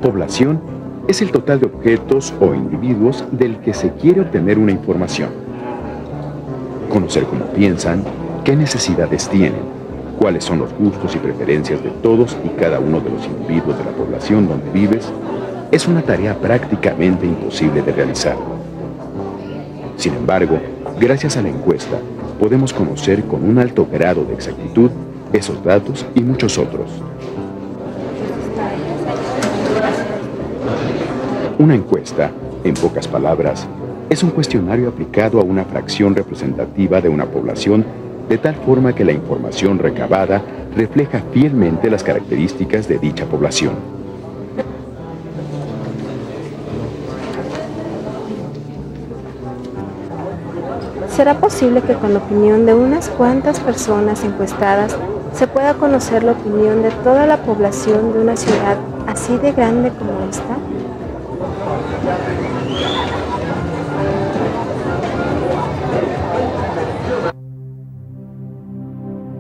Población es el total de objetos o individuos del que se quiere obtener una información. Conocer cómo piensan, qué necesidades tienen, cuáles son los gustos y preferencias de todos y cada uno de los individuos de la población donde vives, es una tarea prácticamente imposible de realizar. Sin embargo, gracias a la encuesta, podemos conocer con un alto grado de exactitud esos datos y muchos otros. Una encuesta, en pocas palabras, es un cuestionario aplicado a una fracción representativa de una población de tal forma que la información recabada refleja fielmente las características de dicha población. ¿Será posible que con la opinión de unas cuantas personas encuestadas se pueda conocer la opinión de toda la población de una ciudad así de grande como esta?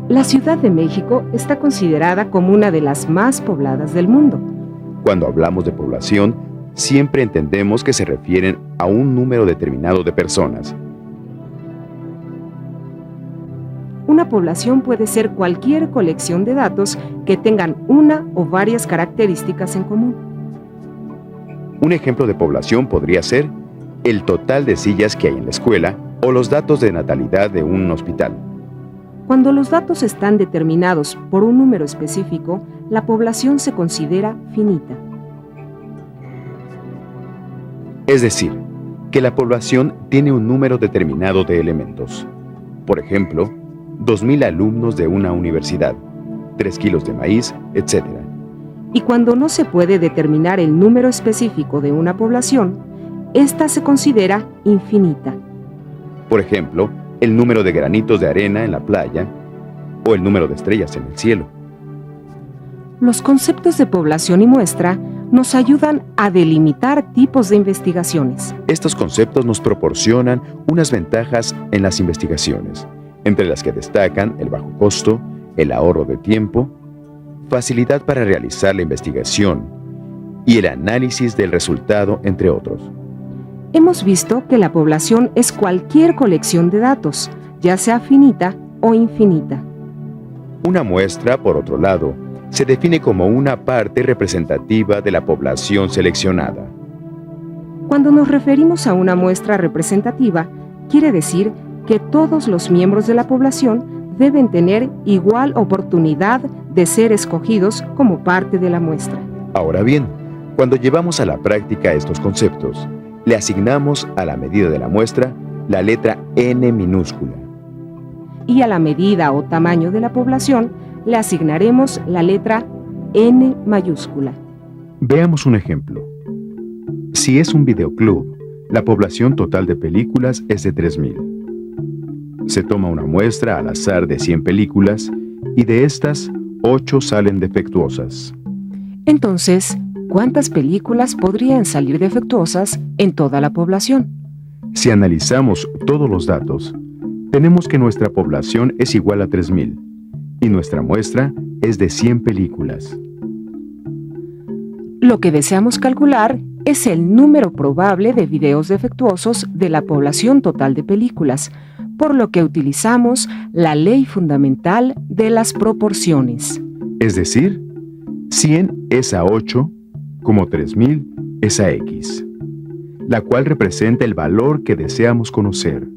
La Ciudad de México está considerada como una de las más pobladas del mundo. Cuando hablamos de población, siempre entendemos que se refieren a un número determinado de personas. Una población puede ser cualquier colección de datos que tengan una o varias características en común. Un ejemplo de población podría ser el total de sillas que hay en la escuela o los datos de natalidad de un hospital. Cuando los datos están determinados por un número específico, la población se considera finita. Es decir, que la población tiene un número determinado de elementos. Por ejemplo, 2.000 alumnos de una universidad, 3 kilos de maíz, etc. Y cuando no se puede determinar el número específico de una población, esta se considera infinita. Por ejemplo, el número de granitos de arena en la playa o el número de estrellas en el cielo. Los conceptos de población y muestra nos ayudan a delimitar tipos de investigaciones. Estos conceptos nos proporcionan unas ventajas en las investigaciones, entre las que destacan el bajo costo, el ahorro de tiempo, facilidad para realizar la investigación y el análisis del resultado, entre otros. Hemos visto que la población es cualquier colección de datos, ya sea finita o infinita. Una muestra, por otro lado, se define como una parte representativa de la población seleccionada. Cuando nos referimos a una muestra representativa, quiere decir que todos los miembros de la población deben tener igual oportunidad de ser escogidos como parte de la muestra. Ahora bien, cuando llevamos a la práctica estos conceptos, le asignamos a la medida de la muestra la letra N minúscula. Y a la medida o tamaño de la población le asignaremos la letra N mayúscula. Veamos un ejemplo. Si es un videoclub, la población total de películas es de 3.000. Se toma una muestra al azar de 100 películas y de estas, 8 salen defectuosas. Entonces, ¿cuántas películas podrían salir defectuosas en toda la población? Si analizamos todos los datos, tenemos que nuestra población es igual a 3.000 y nuestra muestra es de 100 películas. Lo que deseamos calcular es el número probable de videos defectuosos de la población total de películas, por lo que utilizamos la ley fundamental de las proporciones. Es decir, 100 es a 8, como 3.000 es a X, la cual representa el valor que deseamos conocer.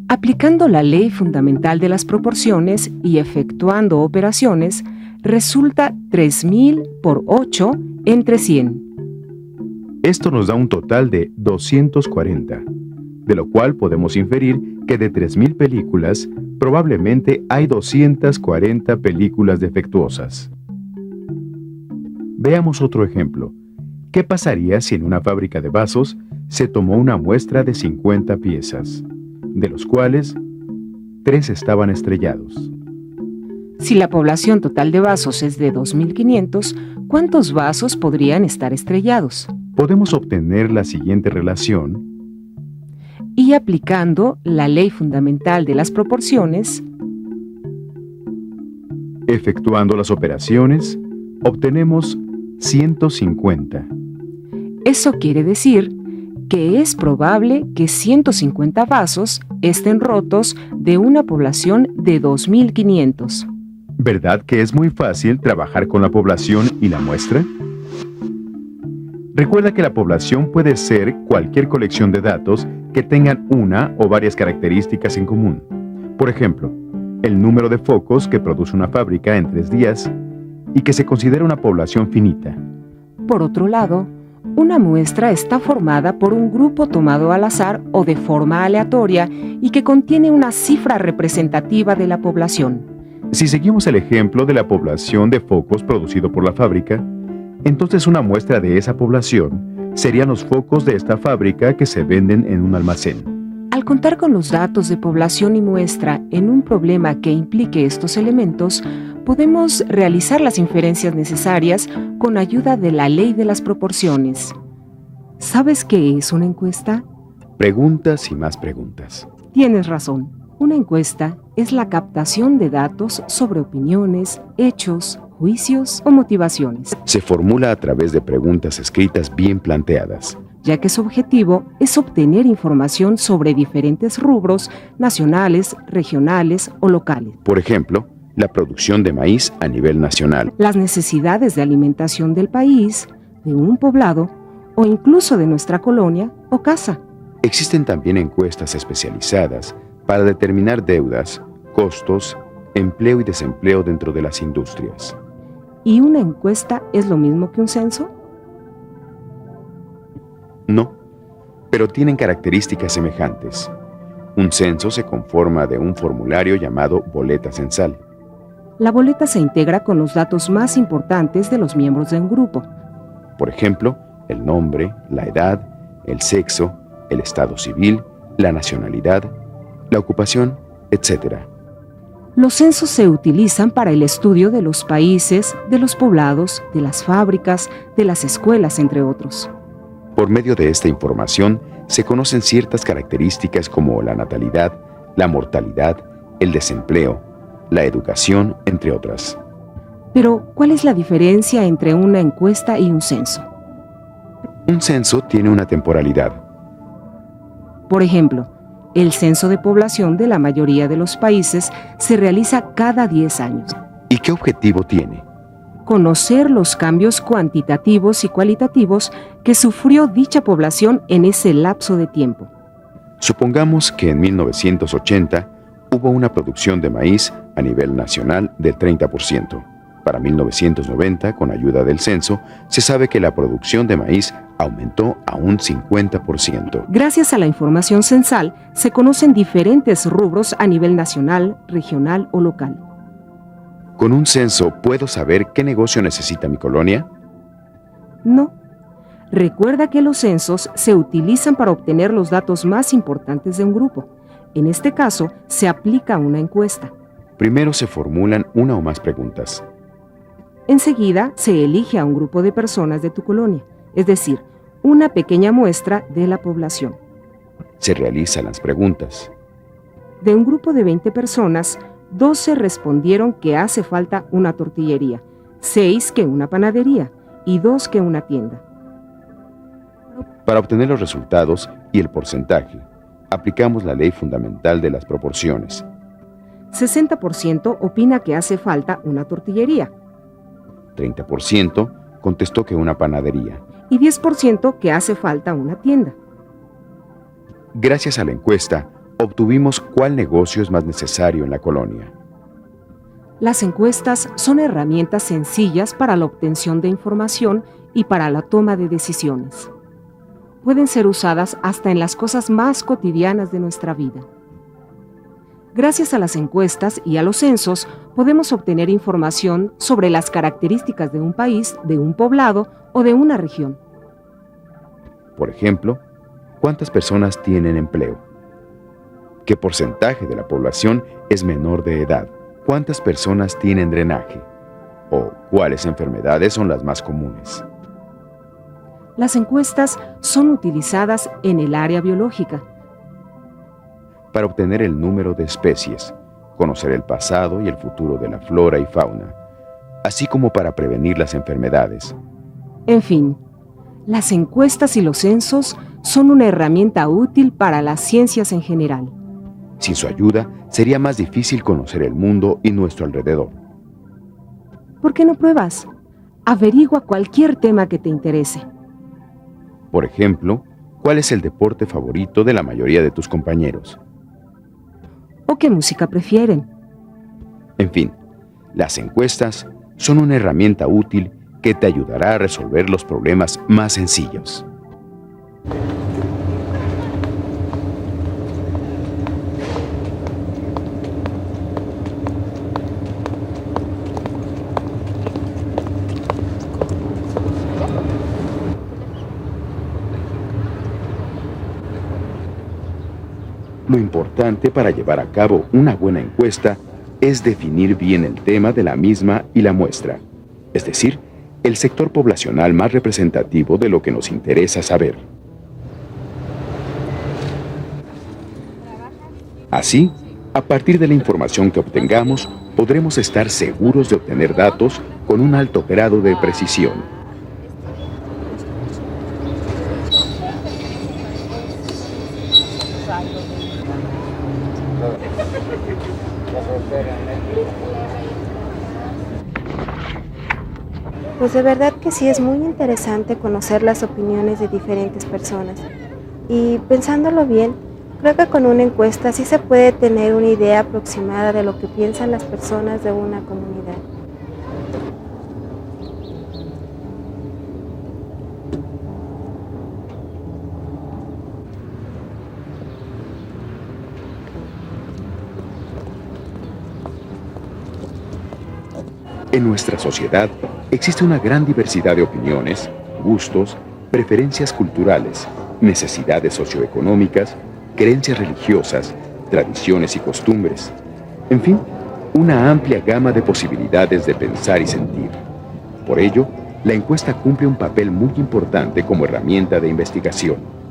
Aplicando la ley fundamental de las proporciones y efectuando operaciones, resulta 3.000 por 8 entre 100. Esto nos da un total de 240, de lo cual podemos inferir que de 3.000 películas, probablemente hay 240 películas defectuosas. Veamos otro ejemplo. ¿Qué pasaría si en una fábrica de vasos se tomó una muestra de 50 piezas, de los cuales 3 estaban estrellados? Si la población total de vasos es de 2.500, ¿cuántos vasos podrían estar estrellados? Podemos obtener la siguiente relación. Y aplicando la ley fundamental de las proporciones, efectuando las operaciones, obtenemos 150. Eso quiere decir que es probable que 150 vasos estén rotos de una población de 2.500. ¿Verdad que es muy fácil trabajar con la población y la muestra? Recuerda que la población puede ser cualquier colección de datos que tengan una o varias características en común. Por ejemplo, el número de focos que produce una fábrica en 3 días y que se considera una población finita. Por otro lado, una muestra está formada por un grupo tomado al azar o de forma aleatoria y que contiene una cifra representativa de la población. Si seguimos el ejemplo de la población de focos producido por la fábrica, entonces una muestra de esa población serían los focos de esta fábrica que se venden en un almacén. Al contar con los datos de población y muestra en un problema que implique estos elementos, podemos realizar las inferencias necesarias con ayuda de la ley de las proporciones. ¿Sabes qué es una encuesta? Preguntas y más preguntas. Tienes razón. Una encuesta es la captación de datos sobre opiniones, hechos, juicios o motivaciones, Se formula a través de preguntas escritas bien planteadas. ya que su objetivo es obtener información sobre diferentes rubros nacionales, regionales o locales, Por ejemplo, la producción de maíz a nivel nacional, las necesidades de alimentación del país, de un poblado o incluso de nuestra colonia o casa. Existen también encuestas especializadas para determinar deudas, costos, empleo y desempleo dentro de las industrias. ¿Y una encuesta es lo mismo que un censo? No, pero tienen características semejantes. Un censo se conforma de un formulario llamado boleta censal. La boleta se integra con los datos más importantes de los miembros de un grupo. Por ejemplo, el nombre, la edad, el sexo, el estado civil, la nacionalidad, la ocupación, etc. Los censos se utilizan para el estudio de los países, de los poblados, de las fábricas, de las escuelas, entre otros. Por medio de esta información se conocen ciertas características como la natalidad, la mortalidad, el desempleo, la educación, entre otras. Pero, ¿cuál es la diferencia entre una encuesta y un censo? Un censo tiene una temporalidad. Por ejemplo, el censo de población de la mayoría de los países se realiza cada 10 años. ¿Y qué objetivo tiene? Conocer los cambios cuantitativos y cualitativos que sufrió dicha población en ese lapso de tiempo. Supongamos que en 1980 hubo una producción de maíz a nivel nacional del 30%. Para 1990, con ayuda del censo, se sabe que la producción de maíz aumentó a un 50%. Gracias a la información censal, se conocen diferentes rubros a nivel nacional, regional o local. ¿Con un censo puedo saber qué negocio necesita mi colonia? No. Recuerda que los censos se utilizan para obtener los datos más importantes de un grupo. En este caso, se aplica una encuesta. Primero se formulan una o más preguntas. Enseguida, se elige a un grupo de personas de tu colonia, es decir, una pequeña muestra de la población. Se realizan las preguntas. De un grupo de 20 personas, 12 respondieron que hace falta una tortillería, 6 que una panadería y 2 que una tienda. Para obtener los resultados y el porcentaje, aplicamos la ley fundamental de las proporciones. 60% opina que hace falta una tortillería 30% contestó que una panadería. y 10% que hace falta una tienda. Gracias a la encuesta, obtuvimos cuál negocio es más necesario en la colonia. Las encuestas son herramientas sencillas para la obtención de información y para la toma de decisiones. Pueden ser usadas hasta en las cosas más cotidianas de nuestra vida. Gracias a las encuestas y a los censos, podemos obtener información sobre las características de un país, de un poblado o de una región. Por ejemplo, ¿cuántas personas tienen empleo? ¿Qué porcentaje de la población es menor de edad? ¿Cuántas personas tienen drenaje? ¿O cuáles enfermedades son las más comunes? Las encuestas son utilizadas en el área biológica, Para obtener el número de especies, conocer el pasado y el futuro de la flora y fauna, así como para prevenir las enfermedades, En fin, las encuestas y los censos son una herramienta útil para las ciencias en general. Sin su ayuda, sería más difícil conocer el mundo y nuestro alrededor. ¿Por qué no pruebas? Averigua cualquier tema que te interese. Por ejemplo, ¿cuál es el deporte favorito de la mayoría de tus compañeros? ¿O qué música prefieren? En fin, las encuestas son una herramienta útil que te ayudará a resolver los problemas más sencillos. Lo importante para llevar a cabo una buena encuesta es definir bien el tema de la misma y la muestra, es decir, el sector poblacional más representativo de lo que nos interesa saber. Así, a partir de la información que obtengamos, podremos estar seguros de obtener datos con un alto grado de precisión. Pues de verdad que sí es muy interesante conocer las opiniones de diferentes personas. Y pensándolo bien, creo que con una encuesta sí se puede tener una idea aproximada de lo que piensan las personas de una comunidad. En nuestra sociedad existe una gran diversidad de opiniones, gustos, preferencias culturales, necesidades socioeconómicas, creencias religiosas, tradiciones y costumbres. En fin, una amplia gama de posibilidades de pensar y sentir. Por ello, la encuesta cumple un papel muy importante como herramienta de investigación.